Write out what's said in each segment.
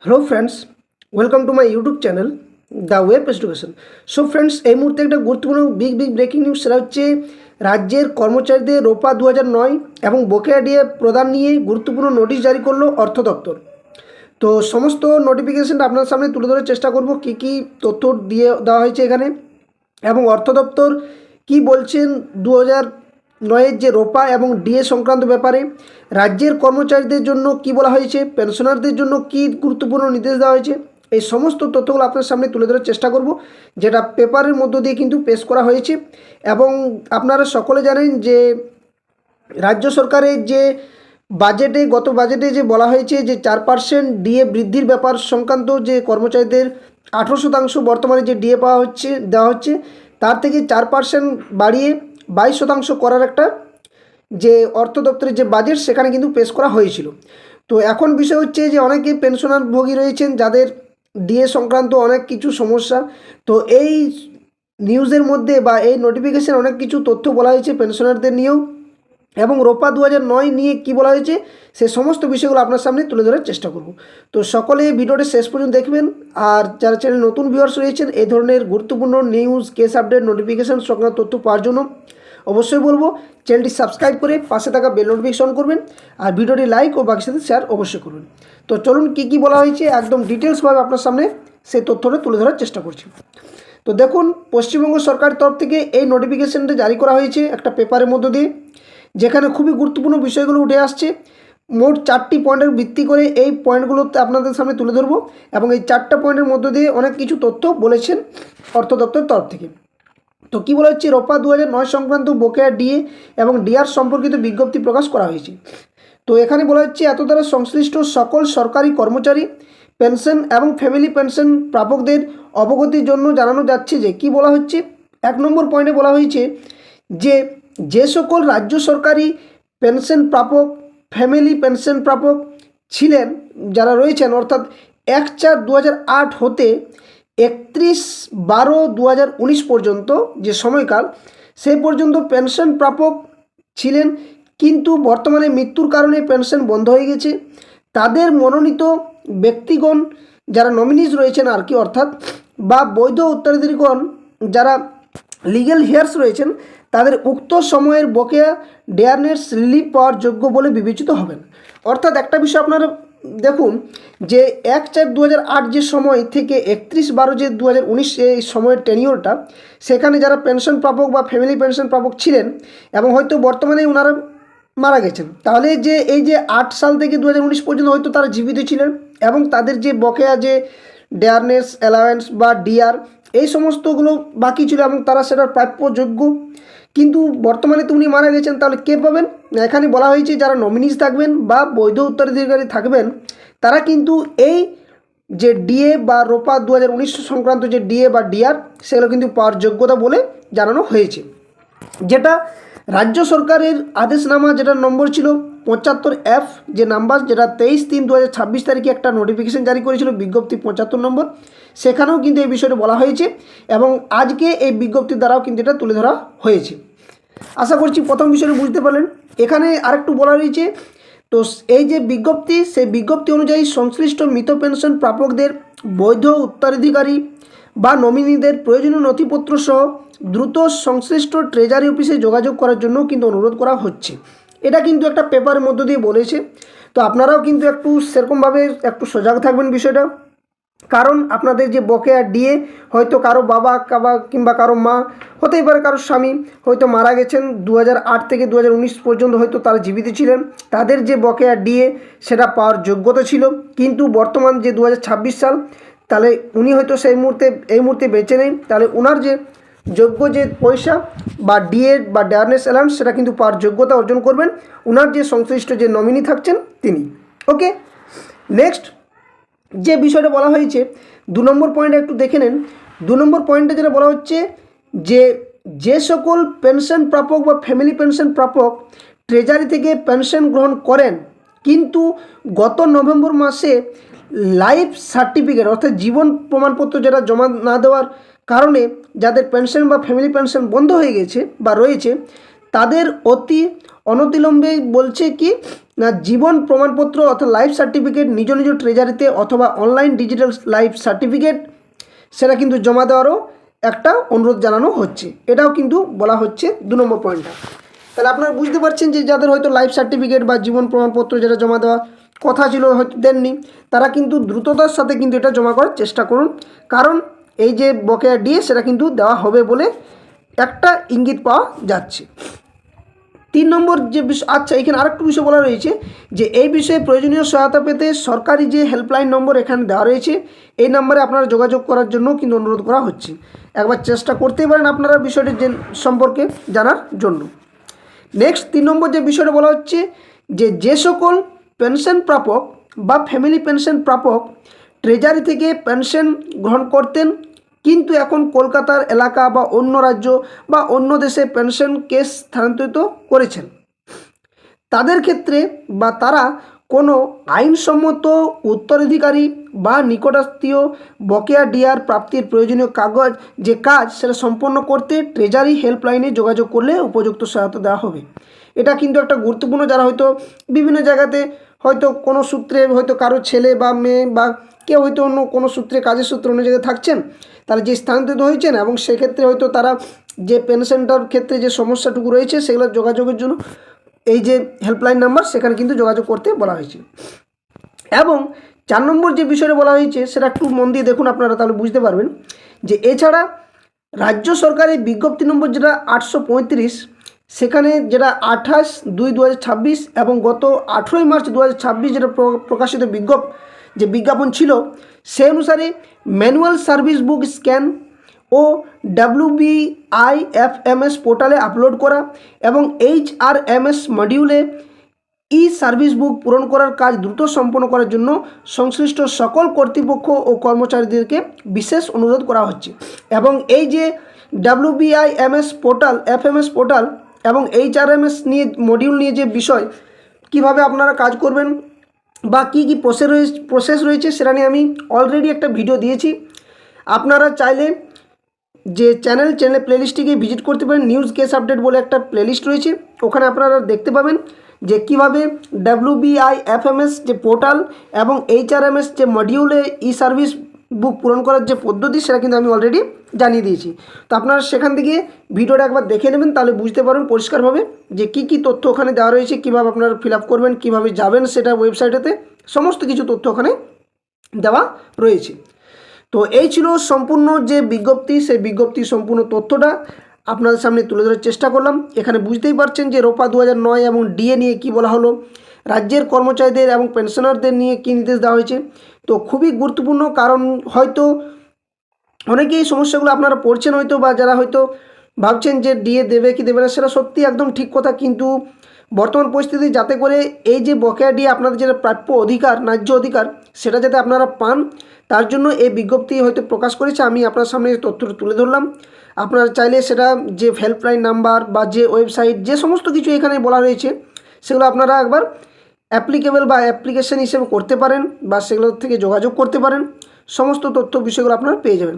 Hello friends, welcome to my YouTube channel the web education. So friends, এই মুহূর্তে একটা গুরুত্বপূর্ণ বিগ ব্রেকিং নিউজ সেটা হচ্ছে রাজ্যের কর্মচারীদের রোপা 2009 এবং বকেয়া ডিএ প্রদান নিয়ে গুরুত্বপূর্ণ নোটিশ জারি করলো অর্থ দপ্তর। তো সমস্ত নোটিফিকেশনটা আপনার সামনে তুলে ধরার চেষ্টা করব, কী তথ্য দিয়ে দেওয়া হয়েছে এখানে এবং অর্থ দপ্তর কী বলছেন 2009-এর যে রোপা এবং ডিএ সংক্রান্ত ব্যাপারে, রাজ্যের কর্মচারীদের জন্য কি বলা হয়েছে, পেনশনারদের জন্য কি গুরুত্বপূর্ণ নির্দেশ দেওয়া হয়েছে, এই সমস্ত তথ্যগুলো আপনার সামনে তুলে ধরার চেষ্টা করব, যেটা পেপারের মধ্য দিয়ে কিন্তু পেশ করা হয়েছে। এবং আপনারা সকলে জানেন যে রাজ্য সরকারের যে বাজেটে, গত বাজেটে যে বলা হয়েছে যে 4% ডিএ বৃদ্ধির ব্যাপার সংক্রান্ত, যে কর্মচারীদের 18% বর্তমানে যে ডিএ দেওয়া হচ্ছে তার থেকে 4% বাড়িয়ে 22% করার একটা যে অর্থ দপ্তরের যে বাজেট সেখানে কিন্তু পেশ করা হয়েছিল। তো এখন বিষয় হচ্ছে যে অনেকে পেনশনার ভোগী রয়েছেন যাদের ডিএ সংক্রান্ত অনেক কিছু সমস্যা। তো এই নিউজের মধ্যে বা এই নোটিফিকেশন অনেক কিছু তথ্য বলা হয়েছে পেনশনারদের নিয়েও, এবং রোপা 2009 নিয়ে কি বলা হয়েছে সে সমস্ত বিষয়গুলো আপনার সামনে তুলে ধরার চেষ্টা করব। তো সকলে ভিডিওটা শেষ পর্যন্ত দেখবেন। আর যারা চ্যানেল নতুন ভিউয়ার্স রয়েছেন, এই ধরনের গুরুত্বপূর্ণ নিউজ, কেস আপডেট, নোটিফিকেশন সংক্রান্ত তথ্য পাওয়ার জন্য অবশ্যই বলবো চ্যানেলটি সাবস্ক্রাইব করে পাশে থাকা বেল নোটিফিকেশন করবেন, আর ভিডিওটি লাইক ও বাকির সাথে শেয়ার অবশ্যই করবেন। তো চলুন কী বলা হয়েছে একদম ডিটেলসভাবে আপনার সামনে সেই তথ্যটা তুলে ধরার চেষ্টা করছি। তো দেখুন, পশ্চিমবঙ্গ সরকারের তরফ থেকে এই নোটিফিকেশনটা জারি করা হয়েছে একটা পেপারের মধ্য দিয়ে, যেখানে খুবই গুরুত্বপূর্ণ বিষয়গুলো উঠে আসছে। মোট 4টি পয়েন্টের ভিত্তি করে এই পয়েন্টগুলোতে আপনাদের সামনে তুলে ধরবো, এবং এই 4টা পয়েন্টের মধ্য দিয়ে অনেক কিছু তথ্য বলেছেন অর্থ দপ্তরের তরফ থেকে। তো কী বলা হচ্ছে, রোপা 2009 সংক্রান্ত বকেয়া ডিএ এবং ডিআর সম্পর্কিত বিজ্ঞপ্তি প্রকাশ করা হয়েছে। তো এখানে বলা হচ্ছে, এত দ্বারা সংশ্লিষ্ট সকল সরকারি কর্মচারী, পেনশন এবং ফ্যামিলি পেনশন প্রাপকদের অবগতির জন্য জানানো যাচ্ছে যে, কি বলা হচ্ছে 1 নম্বর পয়েন্টে বলা হয়েছে যে সকল রাজ্য সরকারি পেনশন প্রাপক, ফ্যামিলি পেনশন প্রাপক ছিলেন, যারা রয়েছেন, অর্থাৎ 1/4/2008 হতে 31/12/2019 পর্যন্ত যে সময়কাল, সেই পর্যন্ত পেনশন প্রাপক ছিলেন, কিন্তু বর্তমানে মৃত্যুর কারণে পেনশন বন্ধ হয়ে গেছে, তাদের মনোনীত ব্যক্তিগণ যারা নমিনিজ রয়েছেন আর কি, অর্থাৎ বা বৈধ উত্তরাধিকারীগণ যারা লিগ্যাল হেয়ার্স রয়েছেন, তাদের উক্ত সময়ের বকেয়া ডেয়ারনেস স্লিপ পাওয়ার যোগ্য বলে বিবেচিত হবেন। অর্থাৎ একটা বিষয় আপনারা দেখুন যে 1/4/2008 যে সময় থেকে 31/12 যে 2019 এই সময়ের টেনিওরটা, সেখানে যারা পেনশন প্রাপক বা ফ্যামিলি পেনশন প্রাপক ছিলেন এবং হয়তো বর্তমানে ওনারা মারা গেছেন, তাহলে যে এই যে 8 সাল থেকে 2019 পর্যন্ত হয়তো তারা জীবিত ছিলেন, এবং তাদের যে বকেয়া যে ডেয়ারনেস অ্যালাওয়েন্স বা ডিআর এই সমস্তগুলো বাকি ছিল এবং তারা সেটার প্রাপ্য যোগ্য, কিন্তু বর্তমানে তো উনি মারা গেছেন, তাহলে কে পাবেন? এখানে বলা হয়েছে যারা নমিনিজ থাকবেন বা বৈধ উত্তরাধিকারী থাকবেন, তারা কিন্তু এই যে ডিএ বা রোপা 2019 সংক্রান্ত যে ডিএ বা ডিআর, সেগুলো কিন্তু পাওয়ার যোগ্যতা বলে জানানো হয়েছে। যেটা রাজ্য সরকারের আদেশনামা, যেটার নম্বর ছিল 75F যে নাম্বার, যেটা 23/3/2026 তারিখে একটা নোটিফিকেশন জারি করেছিল, বিজ্ঞপ্তি 75 নম্বর, সেখানেও কিন্তু এই বিষয়টা বলা হয়েছে, এবং আজকে এই বিজ্ঞপ্তির দ্বারাও কিন্তু এটা তুলে ধরা হয়েছে। আশা করছি প্রথম বিষয়টা বুঝতে পারলেন। এখানে আরেকটু বলা রয়েছে, তো এই যে বিজ্ঞপ্তি, সেই বিজ্ঞপ্তি অনুযায়ী সংশ্লিষ্ট মৃত পেনশন প্রাপকদের বৈধ উত্তরাধিকারী বা নমিনিদের প্রয়োজনীয় নথিপত্র সহ দ্রুত সংশ্লিষ্ট ট্রেজারি অফিসে যোগাযোগ করার জন্য কিন্তু অনুরোধ করা হচ্ছে। এটা কিন্তু একটা পেপারের মধ্য দিয়ে বলেছে। তো আপনারাও কিন্তু একটু সেরকমভাবে একটু সজাগ থাকবেন বিষয়টা, কারণ আপনাদের যে বকেয়া ডিএ, হয়তো কারো বাবা কিংবা কারো মা, হতেই পারে কারো স্বামী হয়তো মারা গেছেন 2008 থেকে 2019 পর্যন্ত, হয়তো তারা জীবিত ছিলেন, তাদের যে বকেয়া ডিএ সেটা পাওয়ার যোগ্যতা ছিল, কিন্তু বর্তমান যে 2026 সাল, তাহলে উনি হয়তো এই মুহূর্তে বেঁচে নেই, তাহলে ওনার যে যোগ্য যে পয়সা বা ডিএ বা ডেয়ারনেস অ্যালাউন্স, সেটা কিন্তু পাওয়ার যোগ্যতা অর্জন করবেন ওনার যে সংশ্লিষ্ট যে নমিনি থাকছেন তিনি। ওকে, নেক্সট যে বিষয়টা বলা হয়েছে 2 নম্বর পয়েন্টে একটু দেখে নেন। 2 নম্বর পয়েন্টে যেটা বলা হচ্ছে যে সকল পেনশন প্রাপক বা ফ্যামিলি পেনশন প্রাপক ট্রেজারি থেকে পেনশন গ্রহণ করেন, কিন্তু গত নভেম্বর মাসে লাইফ সার্টিফিকেট অর্থাৎ জীবন প্রমাণপত্র যেটা জমা না দেওয়ার কারণে যাদের পেনশন বা ফ্যামিলি পেনশন বন্ধ হয়ে গেছে বা রয়েছে, তাদের অনতিবিলম্বে বলছে কি না জীবন প্রমাণপত্র অর্থাৎ লাইফ সার্টিফিকেট নিজ নিজ ট্রেজারিতে অথবা অনলাইন ডিজিটাল লাইফ সার্টিফিকেট সেটা কিন্তু জমা দেওয়ারও একটা অনুরোধ জানানো হচ্ছে। এটাও কিন্তু বলা হচ্ছে 2 নম্বর পয়েন্টটা। তাহলে আপনারা বুঝতে পারছেন যে যাদের হয়তো লাইফ সার্টিফিকেট বা জীবন প্রমাণপত্র যেটা জমা দেওয়া কথা ছিল হয়তো দেননি, তারা কিন্তু দ্রুততার সাথে কিন্তু এটা জমা করার চেষ্টা করুন, কারণ এই যে বকেয়া ডিএ সেটা কিন্তু দেওয়া হবে বলে একটা ইঙ্গিত পাওয়া যাচ্ছে। 3 নম্বর যে বিষয়, আচ্ছা এখানে আরেকটু বিষয় বলা রয়েছে যে এই বিষয়ে প্রয়োজনীয় সহায়তা পেতে সরকারি যে হেল্পলাইন নম্বর এখানে দেওয়া রয়েছে, এই নম্বরে আপনারা যোগাযোগ করার জন্য কিন্তু অনুরোধ করা হচ্ছে। একবার চেষ্টা করতেই পারেন আপনারা বিষয়টি সম্পর্কে জানার জন্য। নেক্সট 3 নম্বর যে বিষয়টা বলা হচ্ছে যে সকল পেনশন প্রাপক বা ফ্যামিলি পেনশন প্রাপক ট্রেজারি থেকে পেনশন গ্রহণ করতেন কিন্তু এখন কলকাতার এলাকা বা অন্য রাজ্য বা অন্য দেশে পেনশন কেস স্থানান্তরিত করেছেন, তাদের ক্ষেত্রে বা তারা কোনো আইনসম্মত উত্তরাধিকারী বা নিকটাত্মীয় বকেয়া ডিআর প্রাপ্তির প্রয়োজনীয় কাজ সেটা সম্পন্ন করতে ট্রেজারি হেল্পলাইনে যোগাযোগ করলে উপযুক্ত সহায়তা দেওয়া হবে। এটা কিন্তু একটা গুরুত্বপূর্ণ, যারা হয়তো বিভিন্ন জায়গাতে হয়তো কোনো সূত্রে হয়তো কারো ছেলে বা মেয়ে বা কেউ হয়তো অন্য কোনো সূত্রে কাজের সূত্রে অন্য জায়গায় থাকছেন, তারা যে স্থানান্তরিত হয়েছেন এবং সেক্ষেত্রে হয়তো তারা যে পেনশনটার ক্ষেত্রে যে সমস্যাটুকু রয়েছে সেগুলো যোগাযোগের জন্য এই যে হেল্পলাইন নাম্বার সেখানে কিন্তু যোগাযোগ করতে বলা হয়েছে। এবং 4 নম্বর যে বিষয়টা বলা হয়েছে সেটা একটু মন দিয়ে দেখুন আপনারা, তাহলে বুঝতে পারবেন যে এছাড়া রাজ্য সরকারের বিজ্ঞপ্তি নম্বর যেটা 835, সেখানে যেটা 28/2/2026 এবং গত 18 মার্চ 2026 যেটা প্রকাশিত বিজ্ঞাপন ছিল, সে অনুসারে ম্যানুয়াল সার্ভিস বুক স্ক্যান ও WBIFMS পোর্টালে আপলোড করা এবং HRMS মডিউলে সার্ভিস বুক পূরণ করার কাজ দ্রুত সম্পন্ন করার জন্য সংশ্লিষ্ট সকল কর্তৃপক্ষ ও কর্মচারীদেরকে বিশেষ অনুরোধ করা হচ্ছে। এবং এই যে WBIMS পোর্টাল, FMS পোর্টাল এবং HRMS নিয়ে মডিউল নিয়ে যে বিষয় কিভাবে আপনারা কাজ করবেন বা কি কি প্রসেস রয়েছে সেটা নিয়ে আমি অলরেডি একটা ভিডিও দিয়েছি। আপনারা চাইলে যে চ্যানেলে প্লেলিস্টটিকে ভিজিট করতে পারেন। নিউজ কেস আপডেট বলে একটা প্লেলিস্ট রয়েছে, ওখানে আপনারা দেখতে পাবেন যে কিভাবে WBIFMS যে পোর্টাল এবং HRMS যে মডিউলে সার্ভিস বুক পূরণ করার যে পদ্ধতি সেটা কিন্তু আমি অলরেডি জানিয়ে দিয়েছি। তো আপনারা সেখান থেকে ভিডিওটা একবার দেখে নেবেন, তাহলে বুঝতে পারবেন পরিষ্কারভাবে যে কি কি তথ্য ওখানে দেওয়া রয়েছে, কীভাবে আপনারা ফিল আপ করবেন, কীভাবে যাবেন সেটা ওয়েবসাইটেতে, সমস্ত কিছু তথ্য ওখানে দেওয়া রয়েছে। তো এই ছিল সম্পূর্ণ যে বিজ্ঞপ্তি, সেই বিজ্ঞপ্তির সম্পূর্ণ তথ্যটা আপনাদের সামনে তুলে ধরার চেষ্টা করলাম। এখানে বুঝতেই পারছেন যে রোপা 2009 এবং ডিএ নিয়ে কি বলা হলো, রাজ্যের কর্মচারীদের এবং পেনশনারদের নিয়ে কী নির্দেশ দেওয়া হয়েছে। তো খুবই গুরুত্বপূর্ণ, কারণ হয়তো অনেকেই সমস্যাগুলো আপনারা পড়ছেন হয়তো, বা যারা হয়তো ভাবছেন যে ডিএ দেবে কি দেবে না, সেটা সত্যি একদম ঠিক কথা। কিন্তু বর্তমান পরিস্থিতি যাতে করে এই যে বকেয়া ডিএ আপনাদের যেটা প্রাপ্য অধিকার, ন্যায্য অধিকার, সেটা যাতে আপনারা পান, তার জন্য এই বিজ্ঞপ্তি হয়তো প্রকাশ করেছে। আমি আপনার সামনে তথ্যটা তুলে ধরলাম। আপনারা চাইলে সেটা যে হেল্পলাইন নাম্বার বা যে ওয়েবসাইট, যে সমস্ত কিছু এখানে বলা রয়েছে, সেগুলো আপনারা একবার অ্যাপ্লিকেবল বা অ্যাপ্লিকেশন হিসেবে করতে পারেন বা সেগুলো থেকে যোগাযোগ করতে পারেন। সমস্ত তথ্য বিষয়গুলো আপনারা পেয়ে যাবেন।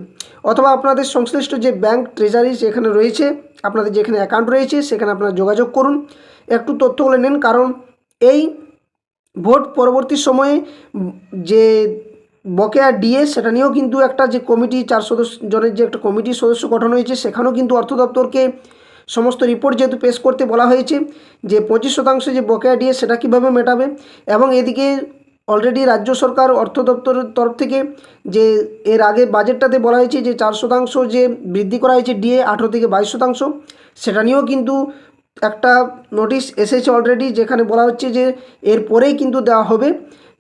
অথবা আপনাদের সংশ্লিষ্ট যে ব্যাংক ট্রেজারি যেখানে রয়েছে, আপনাদের যেখানে অ্যাকাউন্ট রয়েছে, সেখানে আপনারা যোগাযোগ করুন, একটু তথ্যগুলো নেন। কারণ এই ভোট পরবর্তী সময়ে যে বকেয়া ডিএ সেটা নিয়েও কিন্তু একটা যে কমিটি 4 জনের যে একটা কমিটির সদস্য গঠন হয়েছে, সেখানেও কিন্তু অর্থ দপ্তরকে সমস্ত রিপোর্ট যেহেতু পেশ করতে বলা হয়েছে যে 25% যে বকেয়া ডিএ সেটা কীভাবে মেটাবে। এবং এদিকে অলরেডি রাজ্য সরকার অর্থ দপ্তরের তরফ থেকে যে এর আগে বাজেটটাতে বলা হয়েছে যে 4% যে বৃদ্ধি করা হয়েছে ডিএ 18 থেকে 22%, সেটা নিয়েও কিন্তু একটা নোটিশ এসেছে অলরেডি, যেখানে বলা হচ্ছে যে এর পরেই কিন্তু দেওয়া হবে।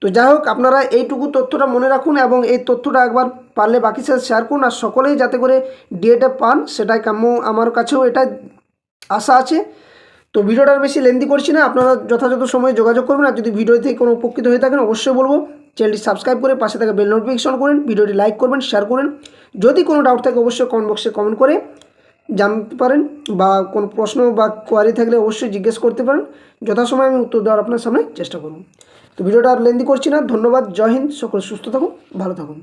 তো যাই হোক, আপনারা এইটুকু তথ্যটা মনে রাখুন এবং এই তথ্যটা একবার পারলে বাকির সাথে শেয়ার করুন, আর সকলেই যাতে করে ডিএটা পান সেটাই কাম্য। আমার কাছেও এটা আশা আছে। তো ভিডিওটার বেশি লেন্দি করছি না, আপনারা যথাযথ সময়ে যোগাযোগ করবেন। আর যদি ভিডিও থেকে কোনো উপকৃত হয়ে থাকেন অবশ্যই বলবো চ্যানেলটি সাবস্ক্রাইব করে পাশে থাকা বেল নোটিফিকেশন করেন, ভিডিওটি লাইক করবেন, শেয়ার করেন। যদি কোনো ডাউট থাকে অবশ্যই কমেন্ট বক্সে কমেন্ট করে জানতে পারেন, বা কোনো প্রশ্ন বা কোয়ারি থাকলে অবশ্যই জিজ্ঞেস করতে পারেন। যথাসময়ে আমি উত্তর দেওয়ার আপনার সামনে চেষ্টা করব। তো ভিডিওটা আর লেন্দি করছি না। ধন্যবাদ। জয় হিন্দ। সকলে সুস্থ থাকুন, ভালো থাকুন।